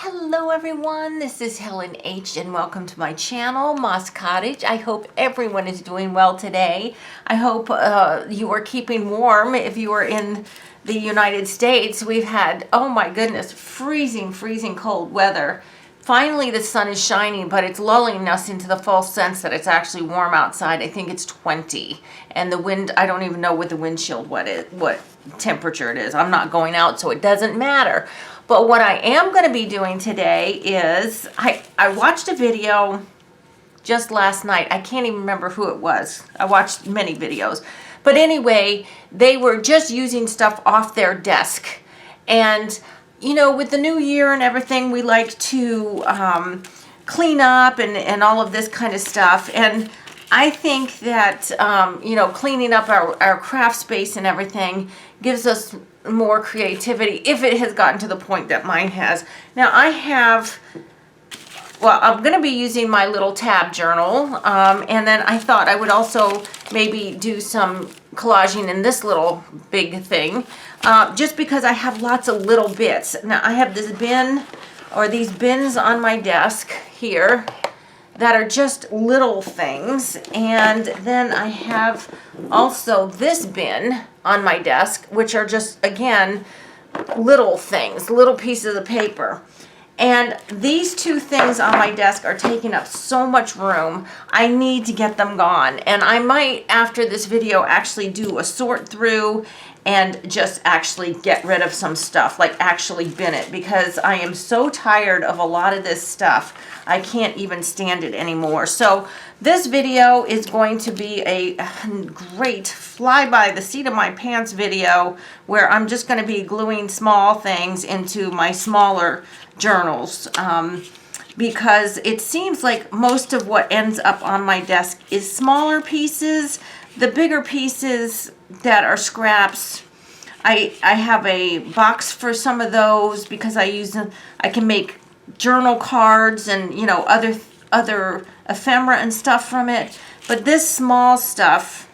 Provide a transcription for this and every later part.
Hello everyone, this is Helen H. and welcome to my channel, Moss Cottage. I hope everyone is doing well today. I hope you are keeping warm. If you are in the United States, we've had, oh my goodness, freezing cold weather. Finally the sun is shining, but it's lulling us into the false sense that it's actually warm outside. I think it's 20, and the wind, I don't even know with the windshield what temperature it is. I'm not going out, so it doesn't matter. But what I am going to be doing today is, I watched a video just last night. I can't even remember who it was. I watched many videos. But anyway, they were just using stuff off their desk. And, you know, with the new year and everything, we like to clean up and all of this kind of stuff. And I think that, you know, cleaning up our craft space and everything gives us more creativity if it has gotten to the point that mine has. Now I have, well, I'm going to be using my little tab journal, and then I thought I would also maybe do some collaging in this little big thing, just because I have lots of little bits. Now I have this bin, or these bins on my desk here, that are just little things, and then I have also this bin on my desk, which are just, again, little things, little pieces of paper. And these two things on my desk are taking up so much room. I need to get them gone, and I might, after this video, actually do a sort through and just actually get rid of some stuff, like actually bin it, because I am so tired of a lot of this stuff. I can't even stand it anymore. So this video is going to be a great fly by the seat of my pants video, where I'm just going to be gluing small things into my smaller journals, because it seems like most of what ends up on my desk is smaller pieces. The bigger pieces that are scraps, I have a box for some of those, because I use them. I can make journal cards and, you know, other ephemera and stuff from it. But this small stuff,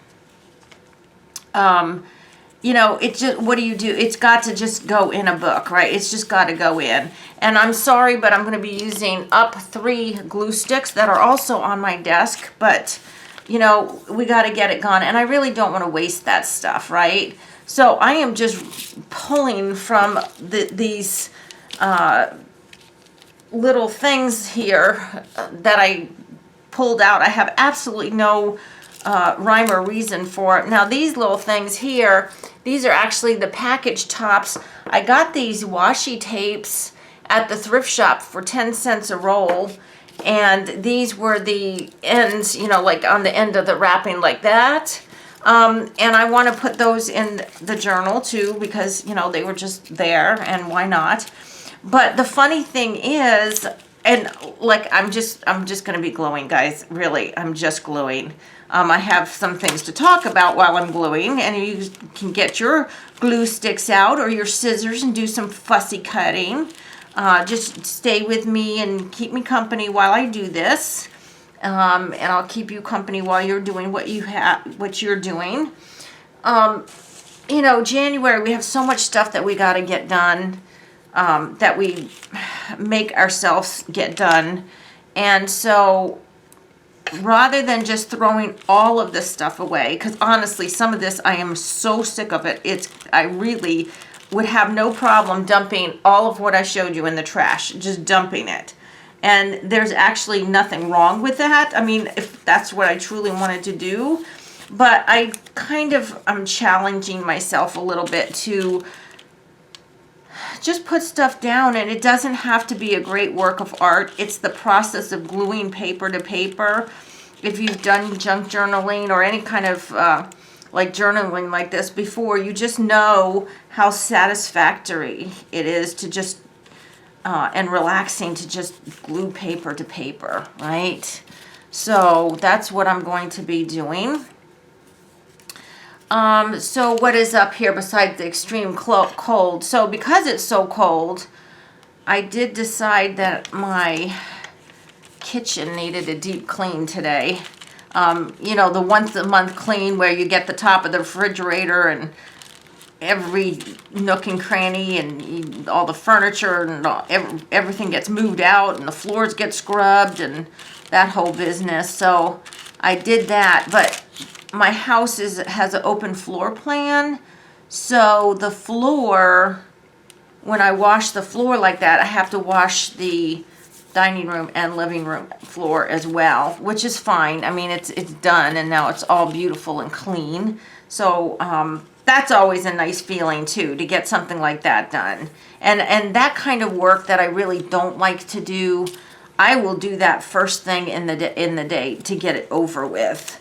you know, it just, what do? It's got to just go in a book, right? It's just got to go in. And I'm sorry, but I'm going to be using up 3 glue sticks that are also on my desk, but you know, we got to get it gone, and I really don't want to waste that stuff, right? So I am just pulling from these little things here that I pulled out. I have absolutely no rhyme or reason for it. Now these little things here, these are actually the package tops. I got these washi tapes at the thrift shop for 10 cents a roll. And these were the ends, you know, like on the end of the wrapping like that. And I want to put those in the journal too, because, you know, they were just there, and why not? But the funny thing is, and like, I'm just going to be gluing, guys. Really, I'm just gluing. I have some things to talk about while I'm gluing, and you can get your glue sticks out or your scissors and do some fussy cutting. Just stay with me and keep me company while I do this, and I'll keep you company while you're doing what you're doing. You know, January, we have so much stuff that we got to get done, that we make ourselves get done, and so rather than just throwing all of this stuff away, because honestly, some of this, I am so sick of it. I really would have no problem dumping all of what I showed you in the trash, just dumping it. And there's actually nothing wrong with that. I mean, if that's what I truly wanted to do. But I kind of am challenging myself a little bit to just put stuff down, and it doesn't have to be a great work of art. It's the process of gluing paper to paper. If you've done junk journaling or any kind of like journaling like this before, you just know how satisfactory it is to just and relaxing to just glue paper to paper, right? So that's what I'm going to be doing. So what is up here besides the extreme cold? So because it's so cold, I did decide that my kitchen needed a deep clean today. You know, the once a month clean where you get the top of the refrigerator and every nook and cranny, and all the furniture and everything gets moved out, and the floors get scrubbed, and that whole business. So I did that, but my house has an open floor plan, so the floor, when I wash the floor like that, I have to wash the dining room and living room floor as well, which is fine. I mean, it's done, and now it's all beautiful and clean. So that's always a nice feeling too, to get something like that done. And that kind of work that I really don't like to do, I will do that first thing in the day to get it over with.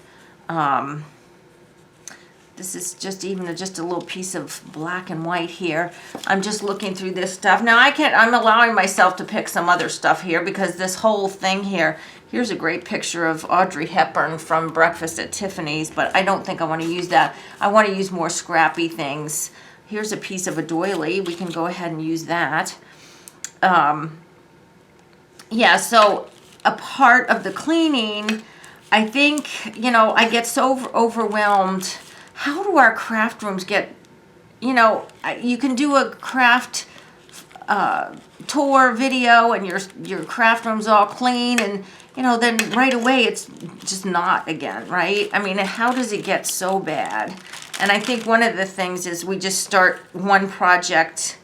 This is just a little piece of black and white here. I'm just looking through this stuff. Now I'm allowing myself to pick some other stuff here, because this whole thing here, here's a great picture of Audrey Hepburn from Breakfast at Tiffany's, but I don't think I want to use that. I want to use more scrappy things. Here's a piece of a doily. We can go ahead and use that. Yeah, so a part of the cleaning, I think, I get so your how do our craft rooms get, you can do a craft tour video, and your craft room's all clean, and, then right away it's just not again, right? I mean, how does it get so bad? And I think one of the things is we just start one project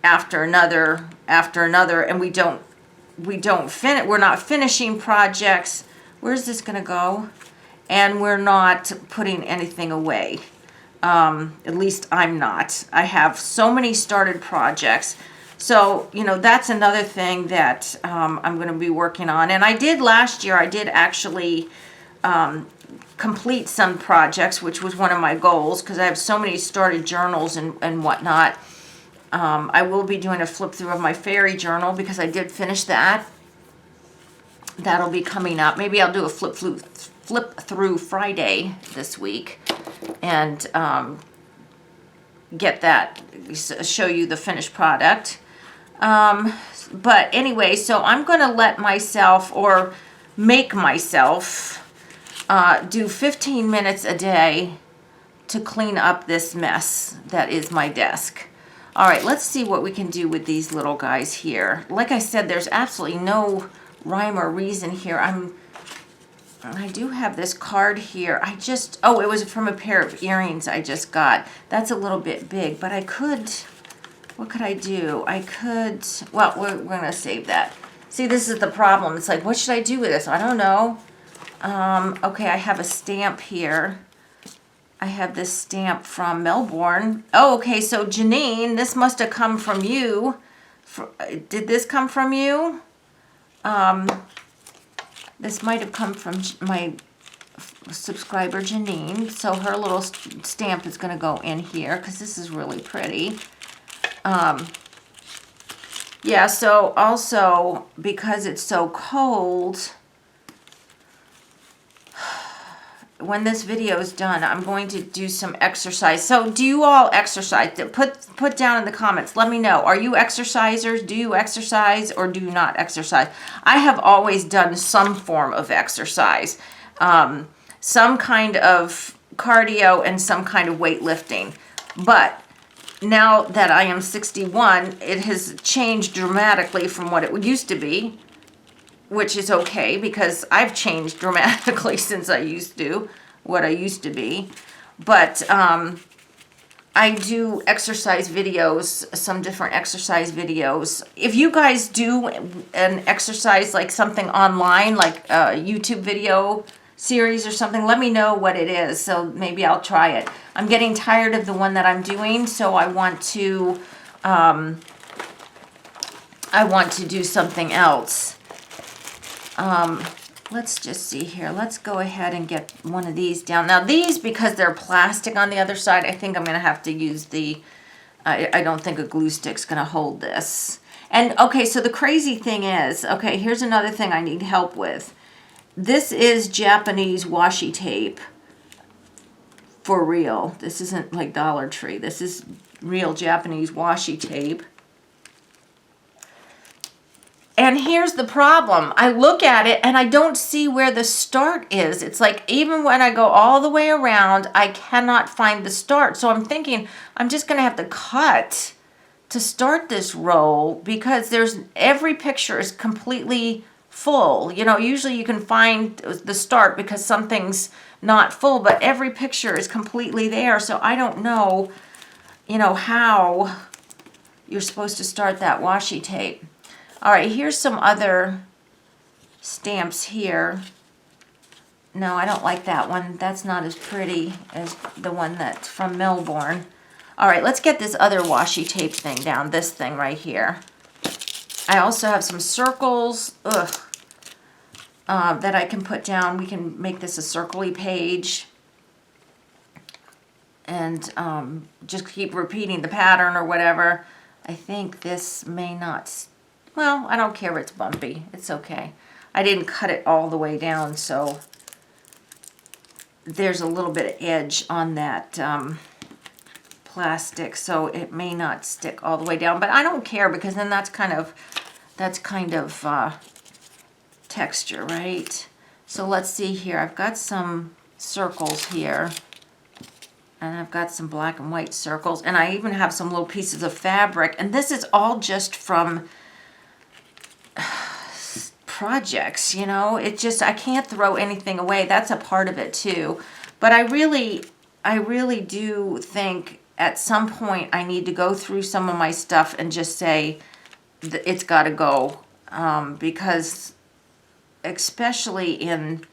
after another, and we're not finishing projects. Where's this gonna go? And we're not putting anything away. At least I'm not. I have so many started projects. So, that's another thing that I'm going to be working on. And last year, I did actually complete some projects, which was one of my goals, because I have so many started journals and whatnot. I will be doing a flip through of my fairy journal, because I did finish that. That'll be coming up. Maybe I'll do a flip through Friday this week, and get that, show you the finished product. But anyway, so I'm going to let myself, or make myself, do 15 minutes a day to clean up this mess that is my desk. All right, let's see what we can do with these little guys here. Like I said, there's absolutely no rhyme or reason here. I do have this card here. It was from a pair of earrings I just got. That's a little bit big, but what could I do? Well, we're going to save that. See, this is the problem. It's like, what should I do with this? I don't know. Okay, I have a stamp here. I have this stamp from Melbourne. Oh, okay, so Janine, this must have come from you. Did this come from you? This might have come from my subscriber, Janine. So her little stamp is going to go in here, because this is really pretty. Yeah, so also, because it's so cold, when this video is done, I'm going to do some exercise. So do you all exercise? Put down in the comments. Let me know. Are you exercisers? Do you exercise, or do you not exercise? I have always done some form of exercise. Some kind of cardio and some kind of weightlifting. But now that I am 61, it has changed dramatically from what it used to be, which is okay, because I've changed dramatically since what I used to be. But I do exercise videos, some different exercise videos. If you guys do an exercise, like something online, like a YouTube video series or something, let me know what it is, so maybe I'll try it. I'm getting tired of the one that I'm doing, so I want to do something else. Let's just see here. Let's go ahead and get one of these down. Now these, because they're plastic on the other side, I think I'm going to have to use I don't think a glue stick's going to hold this. And okay, so the crazy thing is, okay, here's another thing I need help with. This is Japanese washi tape. For real. This isn't like Dollar Tree. This is real Japanese washi tape. And here's the problem. I look at it and I don't see where the start is. It's like even when I go all the way around, I cannot find the start. So I'm thinking I'm just going to have to cut to start this roll because every picture is completely full. You know, usually you can find the start because something's not full, but every picture is completely there. So I don't know, you know, how you're supposed to start that washi tape. All right, here's some other stamps here. No, I don't like that one. That's not as pretty as the one that's from Melbourne. All right, let's get this other washi tape thing down, this thing right here. I also have some circles that I can put down. We can make this a circle-y page. And just keep repeating the pattern or whatever. I think this may not... Well, I don't care if it's bumpy. It's okay. I didn't cut it all the way down, so there's a little bit of edge on that plastic, so it may not stick all the way down. But I don't care because then that's kind of texture, right? So let's see here. I've got some circles here. And I've got some black and white circles. And I even have some little pieces of fabric. And this is all just from projects, you know. It just, I can't throw anything away. That's a part of it too. But I really do think at some point I need to go through some of my stuff and just say it's got to go. Because especially in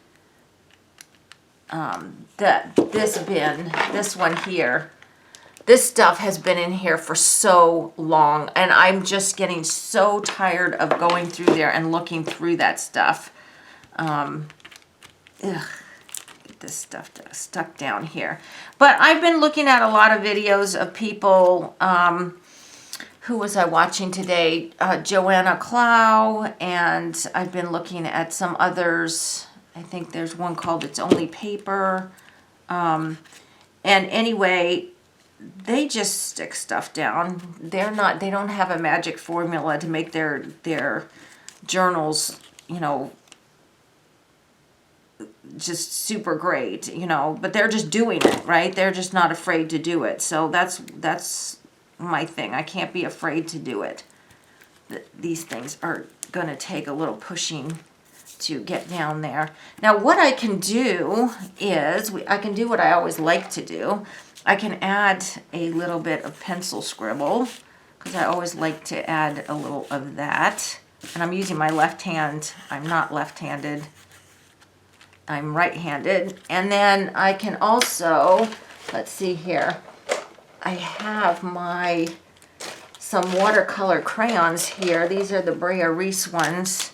this bin, this one here, this stuff has been in here for so long, and I'm just getting so tired of going through there and looking through that stuff. Get this stuff stuck down here. But I've been looking at a lot of videos of people, who was I watching today? Joanna Clow, and I've been looking at some others. I think there's one called It's Only Paper. And anyway, they just stick stuff down. They don't have a magic formula to make their journals, you know, just super great, you know, but they're just doing it, right? They're just not afraid to do it. So that's my thing. I can't be afraid to do it. These things are going to take a little pushing to get down there. Now what I can do is, I can do what I always like to do. I can add a little bit of pencil scribble, because I always like to add a little of that. And I'm using my left hand. I'm not left-handed. I'm right-handed. And then I can also, let's see here, I have some watercolor crayons here. These are the Brea Reese ones.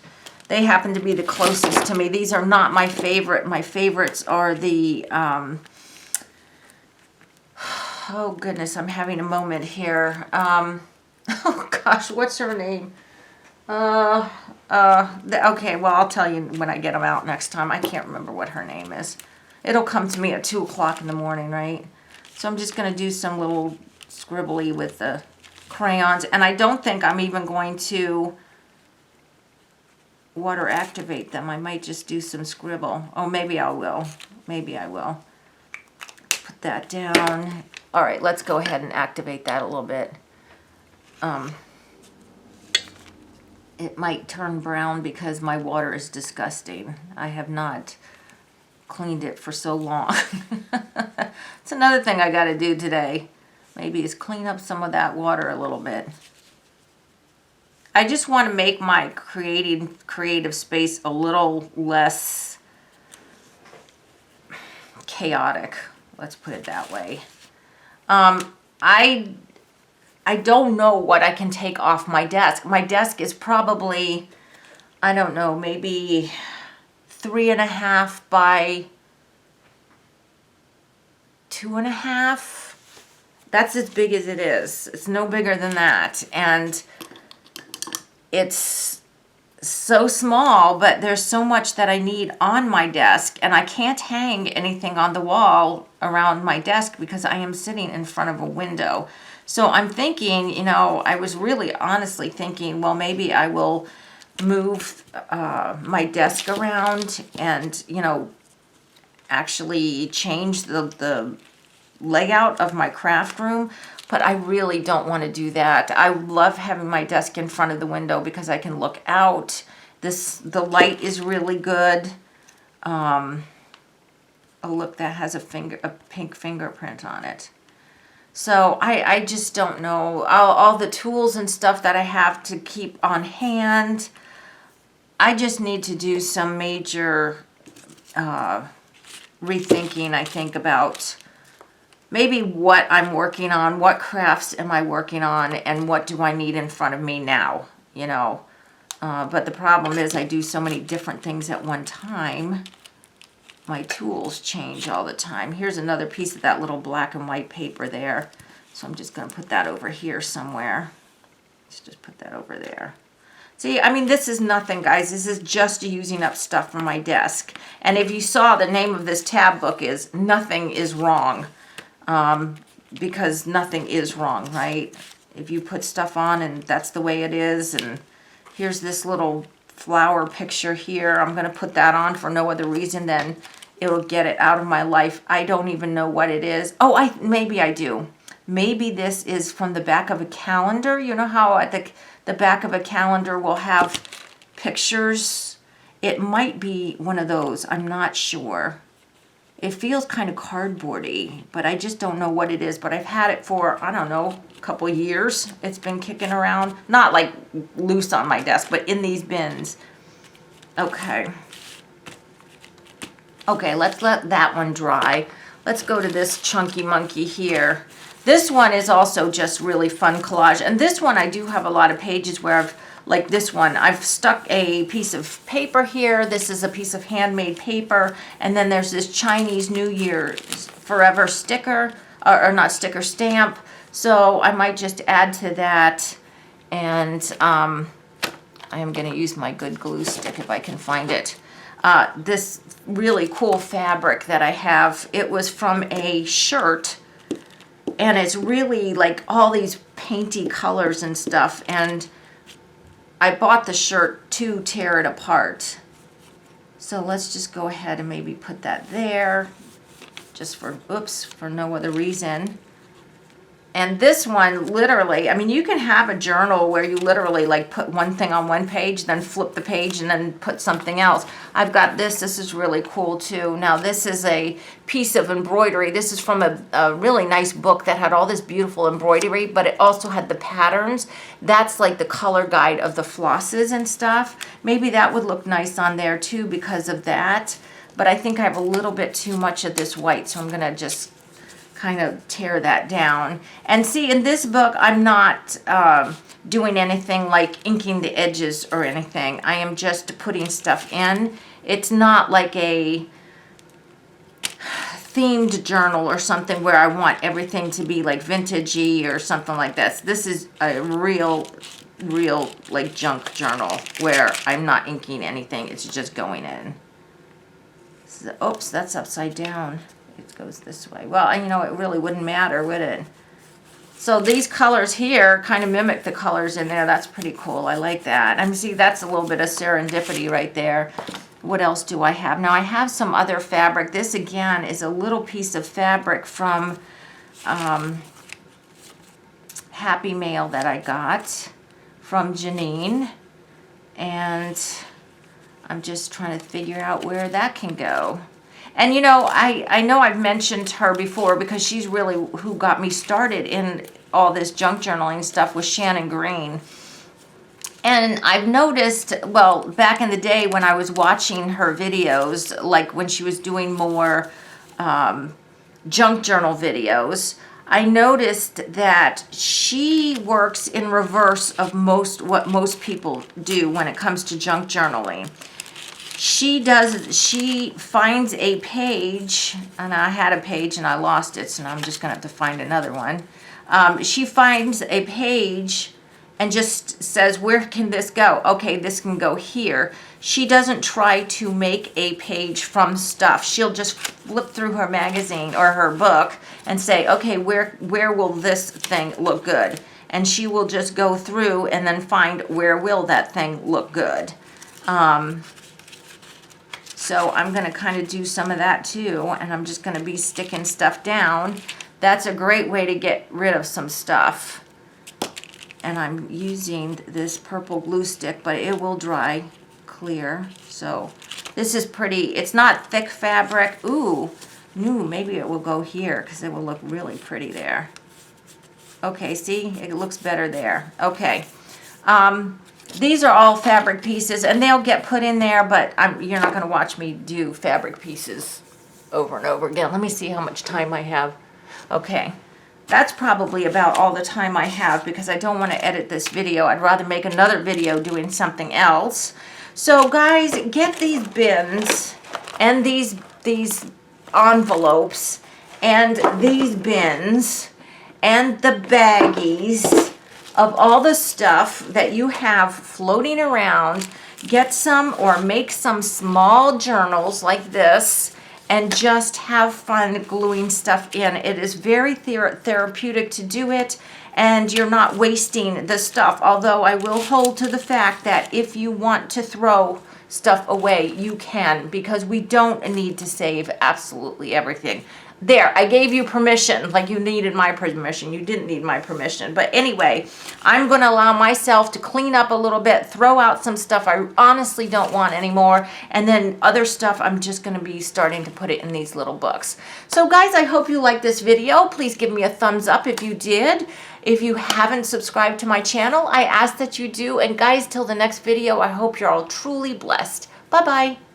They happen to be the closest to me. These are not my favorite. My favorites are the, oh goodness, I'm having a moment here. Oh gosh, what's her name? Okay, well, I'll tell you when I get them out next time. I can't remember what her name is. It'll come to me at 2 o'clock in the morning, right? So I'm just going to do some little scribbly with the crayons. And I don't think I'm even going to water activate them. I might just do some scribble. Oh, maybe I will. Maybe I will. Put that down. All right, let's go ahead and activate that a little bit. It might turn brown because my water is disgusting. I have not cleaned it for so long. It's another thing I got to do today. Maybe is clean up some of that water a little bit. I just want to make my creative space a little less chaotic. Let's put it that way. I don't know what I can take off my desk. My desk is probably, I don't know, maybe 3.5 by 2.5. That's as big as it is. It's no bigger than that. And it's so small, but there's so much that I need on my desk, and I can't hang anything on the wall around my desk because I am sitting in front of a window. So I'm thinking, you know, I was really honestly thinking, well, maybe I will move my desk around and, you know, actually change the layout of my craft room, but I really don't want to do that. I love having my desk in front of the window because I can look out. The light is really good. Oh, look, that has a pink fingerprint on it. So I just don't know. All the tools and stuff that I have to keep on hand, I just need to do some major rethinking, I think, about maybe what I'm working on, what crafts am I working on, and what do I need in front of me now, you know. But the problem is I do so many different things at one time. My tools change all the time. Here's another piece of that little black and white paper there. So I'm just going to put that over here somewhere. Let's just put that over there. See, I mean, this is nothing, guys. This is just using up stuff from my desk. And if you saw, the name of this tab book is Nothing is Wrong. Because nothing is wrong, right? If you put stuff on and that's the way it is, and here's this little flower picture here. I'm going to put that on for no other reason than it'll get it out of my life. I don't even know what it is. Oh, maybe I do. Maybe this is from the back of a calendar. You know how at the back of a calendar will have pictures? It might be one of those. I'm not sure. It feels kind of cardboardy, but I just don't know what it is. But I've had it for, I don't know, a couple years. It's been kicking around. Not like loose on my desk, but in these bins. Okay. Okay, let's let that one dry. Let's go to this chunky monkey here. This one is also just really fun collage. And this one, I do have a lot of pages where I've, like this one, I've stuck a piece of paper here. This is a piece of handmade paper. And then there's this Chinese New Year forever sticker, or not sticker, stamp. So I might just add to that. And I am going to use my good glue stick if I can find it. This really cool fabric that I have, it was from a shirt. And it's really like all these painty colors and stuff. And I bought the shirt to tear it apart. So let's just go ahead and maybe put that there. Just for, oops, for no other reason. And this one, literally, I mean, you can have a journal where you literally like put one thing on one page, then flip the page and then put something else. I've got this. This is really cool too. Now, this is a piece of embroidery. This is from a really nice book that had all this beautiful embroidery, but it also had the patterns. That's like the color guide of the flosses and stuff. Maybe that would look nice on there too because of that. But I think I have a little bit too much of this white, so I'm going to just kind of tear that down. And see, in this book, I'm not doing anything like inking the edges or anything. I am just putting stuff in. It's not like a themed journal or something where I want everything to be like vintagey or something like this. This is a real like junk journal where I'm not inking anything. It's just going in. So, oops, that's upside down. It goes this way. Well, you know, it really wouldn't matter, would it? So these colors here kind of mimic the colors in there. That's pretty cool. I like that. I mean, see, that's a little bit of serendipity right there. What else do I have? Now, I have some other fabric. This, again, is a little piece of fabric from Happy Mail that I got from Janine. And I'm just trying to figure out where that can go. And, you know, I know I've mentioned her before because she's really who got me started in all this junk journaling stuff with Shannon Green. And I've noticed, well, back in the day when I was watching her videos, like when she was doing more junk journal videos, I noticed that she works in reverse of what most people do when it comes to junk journaling. She finds a page, and I had a page and I lost it, so now I'm just going to have to find another one. She finds a page and just says, where can this go? Okay, this can go here. She doesn't try to make a page from stuff. She'll just flip through her magazine or her book and say, okay, where will this thing look good? and she will just go through and then find where will that thing look good. So I'm going to kind of do some of that too, and I'm just going to be sticking stuff down. That's a great way to get rid of some stuff. And I'm using this purple glue stick, but it will dry clear. So this is pretty. It's not thick fabric. Ooh, maybe it will go here because it will look really pretty there. Okay, see, it looks better there. Okay. These are all fabric pieces, and they'll get put in there, but you're not going to watch me do fabric pieces over and over again. Let me see how much time I have. Okay, that's probably about all the time I have because I don't want to edit this video. I'd rather make another video doing something else. So guys, get these bins and these envelopes and these bins and the baggies of all the stuff that you have floating around. Get some or make some small journals like this and just have fun gluing stuff in. It is very therapeutic to do it, and you're not wasting the stuff. Although I will hold to the fact that if you want to throw stuff away, you can, because we don't need to save absolutely everything. There, I gave you permission, like you needed my permission. You didn't need my permission. But anyway, I'm going to allow myself to clean up a little bit, throw out some stuff I honestly don't want anymore, and then other stuff I'm just going to be starting to put it in these little books. So guys, I hope you liked this video. Please give me a thumbs up if you did. If you haven't subscribed to my channel, I ask that you do. And guys, till the next video, I hope you're all truly blessed. Bye-bye.